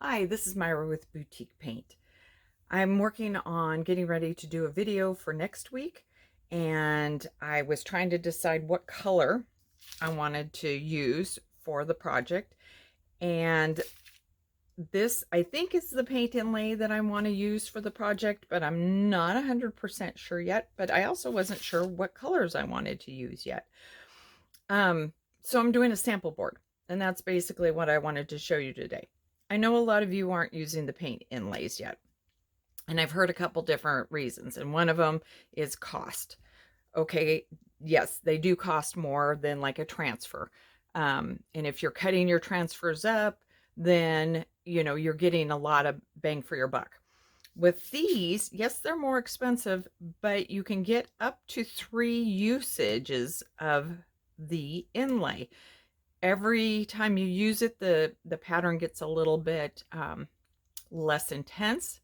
Hi, this is Myra with Boutique Paint. I'm working on getting ready to do a video for next week, and I was trying to decide what color I wanted to use for the project. And this, I think, is the paint inlay that I want to use for the project, but I'm not 100% sure yet. But I also wasn't sure what colors I wanted to use yet. So I'm doing a sample board, and that's basically what I wanted to show you today. I know a lot of you aren't using the paint inlays yet, and I've heard a couple different reasons, and one of them is cost. Okay, yes, they do cost more than like a transfer. And if you're cutting your transfers up, then you're getting a lot of bang for your buck. With these, yes, they're more expensive, but you can get up to 3 usages of the inlay. Every time you use it, the pattern gets a little bit less intense.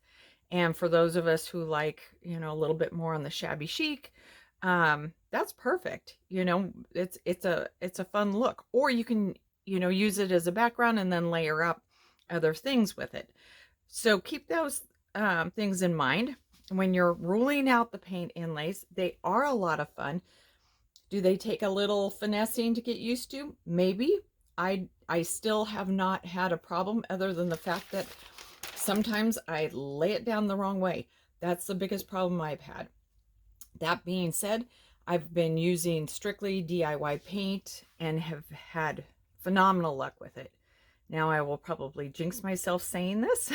And for those of us who like, a little bit more on the shabby chic, that's perfect. It's a fun look. Or you can, use it as a background and then layer up other things with it. So keep those things in mind when you're ruling out the paint inlays. They are a lot of fun. Do they take a little finessing to get used to? Maybe. I still have not had a problem, other than the fact that sometimes I lay it down the wrong way. That's the biggest problem I've had. That being said, I've been using strictly DIY paint and have had phenomenal luck with it. Now I will probably jinx myself saying this,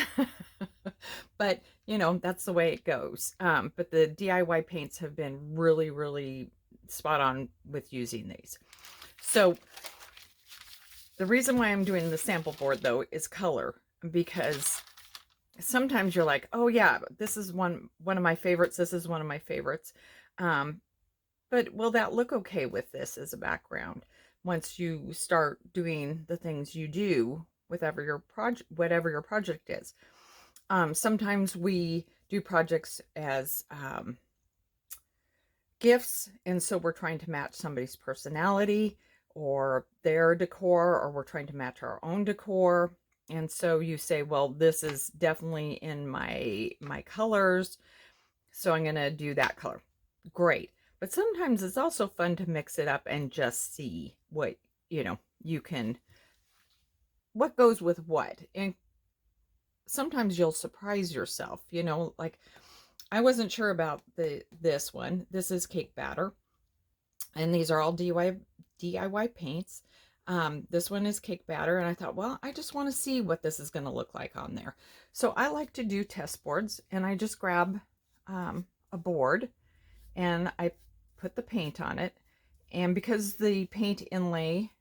but that's the way it goes. But the DIY paints have been really, really spot on with using these. So the reason why I'm doing the sample board though is color, because sometimes you're like, oh yeah, this is one of my favorites. This is one of my favorites. But will that look okay with this as a background once you start doing the things you do with whatever your project is? Sometimes we do projects as gifts, and so we're trying to match somebody's personality or their decor, or we're trying to match our own decor. And so you say, well, this is definitely in my colors, so I'm going to do that color. Great. But sometimes it's also fun to mix it up and just see what, what goes with what. And sometimes you'll surprise yourself, like I wasn't sure about this one. This is cake batter, and these are all DIY paints. This one is cake batter, and I thought, well, I just want to see what this is going to look like on there. So I like to do test boards, and I just grab a board and I put the paint on it. And because the paint inlay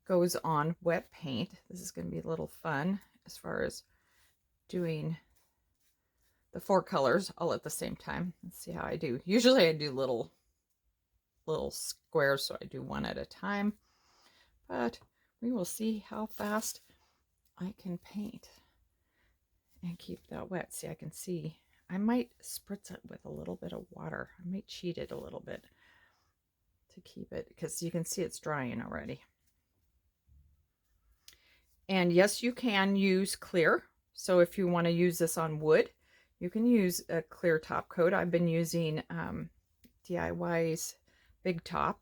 goes on wet paint, this is going to be a little fun as far as doing the 4 colors all at the same time. Let's see how I do. Usually I do little squares, so I do one at a time, but we will see how fast I can paint and keep that wet. See, I can see I might spritz it with a little bit of water. I might cheat it a little bit to keep it, because you can see it's drying already. And yes, you can use clear. So if you want to use this on wood, you can use a clear top coat. I've been using DIY's Big Top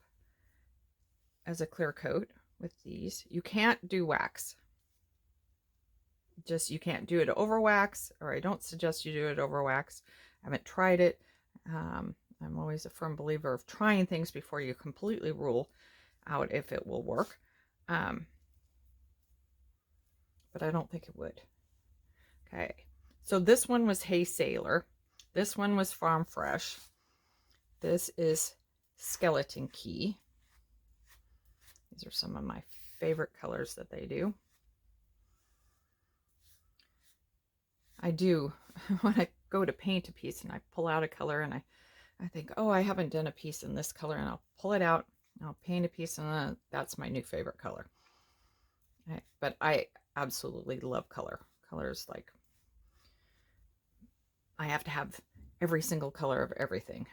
as a clear coat with these. You can't do wax. You can't do it over wax, or I don't suggest you do it over wax. I haven't tried it. I'm always a firm believer of trying things before you completely rule out if it will work. But I don't think it would. Okay, so this one was Hey Sailor. This one was Farm Fresh. This is Skeleton Key. These are some of my favorite colors that they do. I do, when I go to paint a piece and I pull out a color and I think, oh, I haven't done a piece in this color, and I'll pull it out, I'll paint a piece, and that's my new favorite color. But I absolutely love color. Colors, like, I have to have every single color of everything.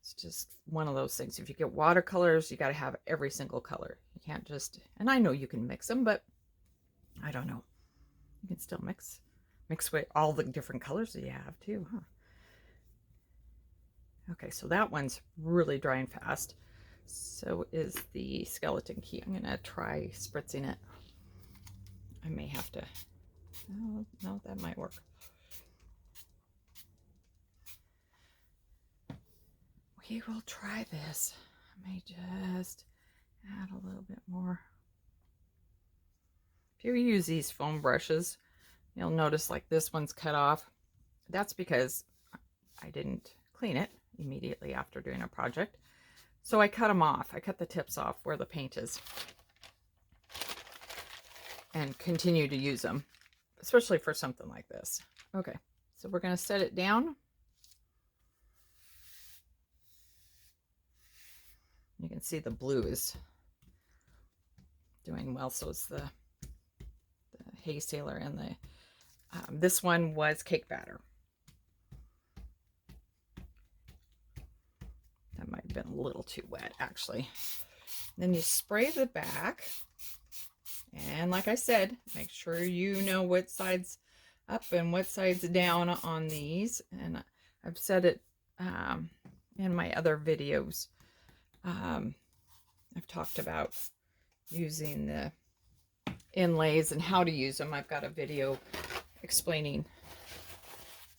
It's just one of those things. If you get watercolors, you got to have every single color. You can't just, and I know you can mix them, but I don't know. You can still mix with all the different colors that you have too, huh? Okay, so that one's really drying fast. So is the skeleton key. I'm gonna try spritzing it. I may have to, oh, no, that might work. We will try this. I may just add a little bit more. If you use these foam brushes, you'll notice like this one's cut off. That's because I didn't clean it immediately after doing a project. So I cut them off. I cut the tips off where the paint is and continue to use them, especially for something like this. Okay, so we're going to set it down. You can see the blue is doing well, so is the hay sailor, and the this one was cake batter. That might have been a little too wet, actually. Then you spray the back, and like I said, make sure you know what side's up and what side's down on these. And I've said it in my other videos. I've talked about using the inlays and how to use them. I've got a video explaining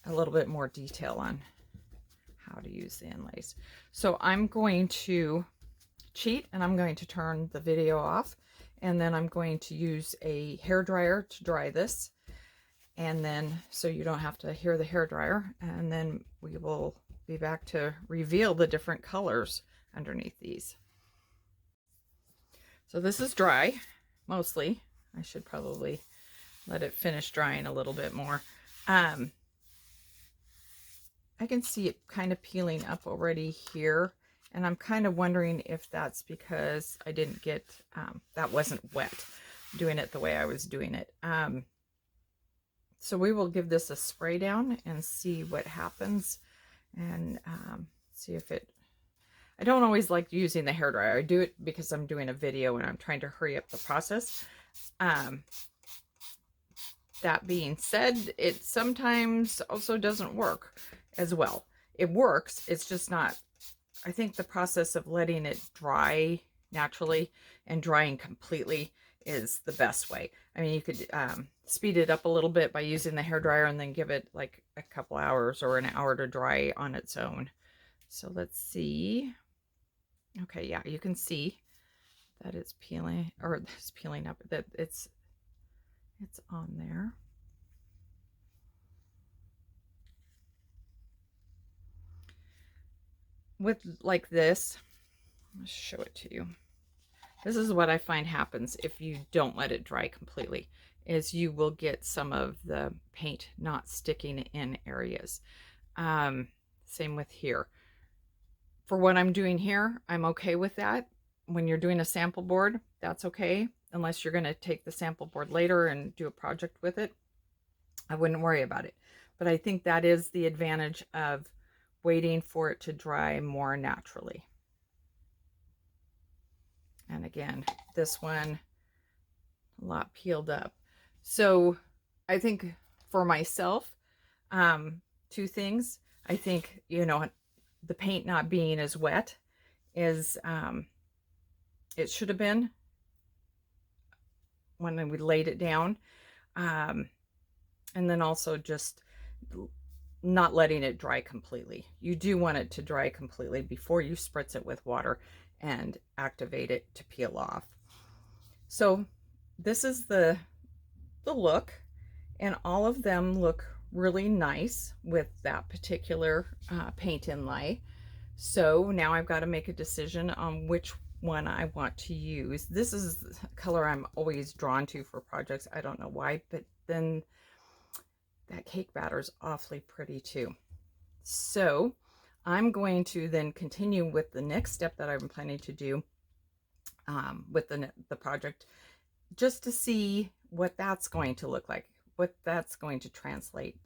a little bit more detail on how to use the inlays. So I'm going to cheat and I'm going to turn the video off, and then I'm going to use a hair dryer to dry this, and then so you don't have to hear the hair dryer, and then we will be back to reveal the different colors underneath these. So this is dry mostly. I should probably let it finish drying a little bit more. I can see it kind of peeling up already here, and I'm kind of wondering if that's because I didn't get that wasn't wet doing it the way I was doing it. So we will give this a spray down and see what happens, and see if it, I don't always like using the hairdryer. I do it because I'm doing a video and I'm trying to hurry up the process. That being said, it sometimes also doesn't work as well. It works, it's just not, I think the process of letting it dry naturally and drying completely is the best way. I mean, you could speed it up a little bit by using the hairdryer and then give it like a couple hours or an hour to dry on its own. So let's see. Okay, yeah, you can see that it's peeling, or it's peeling up, that it's on there. With like this, I'll show it to you. This is what I find happens if you don't let it dry completely, is you will get some of the paint not sticking in areas. Same with here. For what I'm doing here, I'm okay with that. When you're doing a sample board, that's okay, unless you're going to take the sample board later and do a project with it. I wouldn't worry about it. But I think that is the advantage of waiting for it to dry more naturally. And again, this one, a lot peeled up. So I think for myself, two things. I think, you know, the paint not being as wet is, it should have been when we laid it down. And then also just not letting it dry completely. You do want it to dry completely before you spritz it with water and activate it to peel off. So this is the look, and all of them look really nice with that particular paint inlay. So now I've got to make a decision on which one I want to use. This is the color I'm always drawn to for projects. I don't know why, but then that cake batter is awfully pretty too. So I'm going to then continue with the next step that I'm planning to do with the project, just to see what that's going to look like, what that's going to translate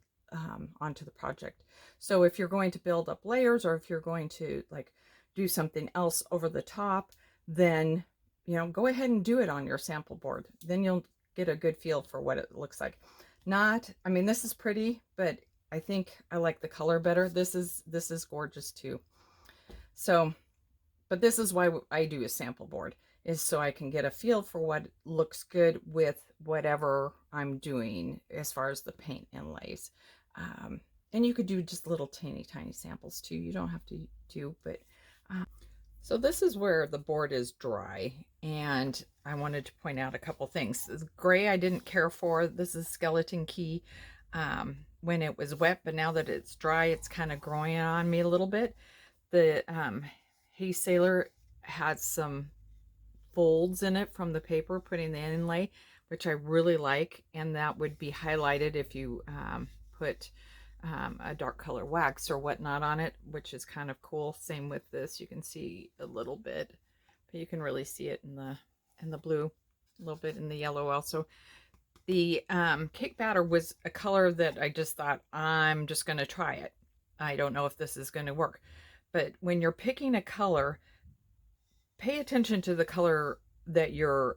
onto the project. So if you're going to build up layers, or if you're going to like do something else over the top, then, you know, go ahead and do it on your sample board. Then you'll get a good feel for what it looks like. Not, I mean, this is pretty, but I think I like the color better. This is gorgeous too. So, but this is why I do a sample board, is so I can get a feel for what looks good with whatever I'm doing as far as the paint inlays. And you could do just little tiny samples too. You don't have to do, but so this is where the board is dry, and I wanted to point out a couple things. This gray I didn't care for. This is Skeleton Key when it was wet, but now that it's dry, it's kind of growing on me a little bit. The Hey Sailor had some folds in it from the paper putting the inlay, which I really like, and that would be highlighted if you put a dark color wax or whatnot on it, which is kind of cool. Same with this, you can see a little bit, but you can really see it in the blue, a little bit in the yellow also. The cake batter was a color that I just thought, I'm just going to try it. I don't know if this is going to work, but when you're picking a color, pay attention to the color that your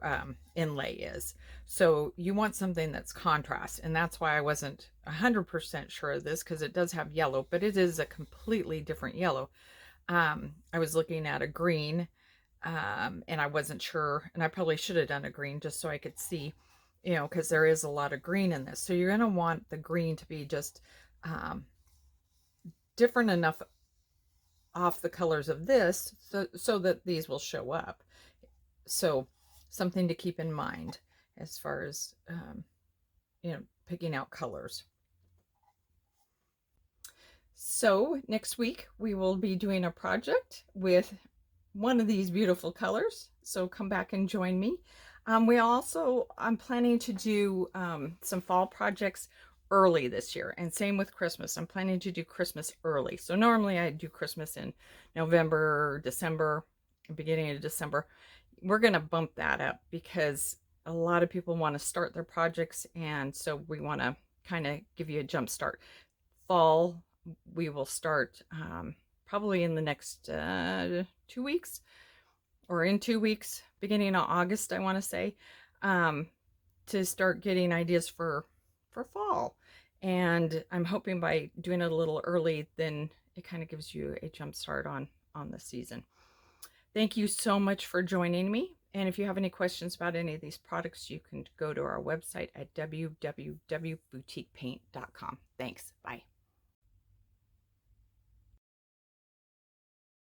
inlay is. So you want something that's contrast, and that's why I wasn't 100% sure of this, because it does have yellow, but it is a completely different yellow. I was looking at a green, and I wasn't sure, and I probably should have done a green just so I could see, you know, because there is a lot of green in this. So you're going to want the green to be just different enough off the colors of this so that these will show up. So something to keep in mind as far as you know, picking out colors. So next week we will be doing a project with one of these beautiful colors, so come back and join me. I'm planning to do some fall projects early this year, and same with Christmas. I'm planning to do Christmas early. So normally I do Christmas in November, December, beginning of December. We're going to bump that up because a lot of people want to start their projects, and so we want to kind of give you a jump start. Fall, we will start probably in the next 2 weeks, or in 2 weeks, beginning of August, I want to say, to start getting ideas for fall. And I'm hoping by doing it a little early, then it kind of gives you a jump start on the season. Thank you so much for joining me. And if you have any questions about any of these products, you can go to our website at www.boutiquepaint.com. Thanks. Bye.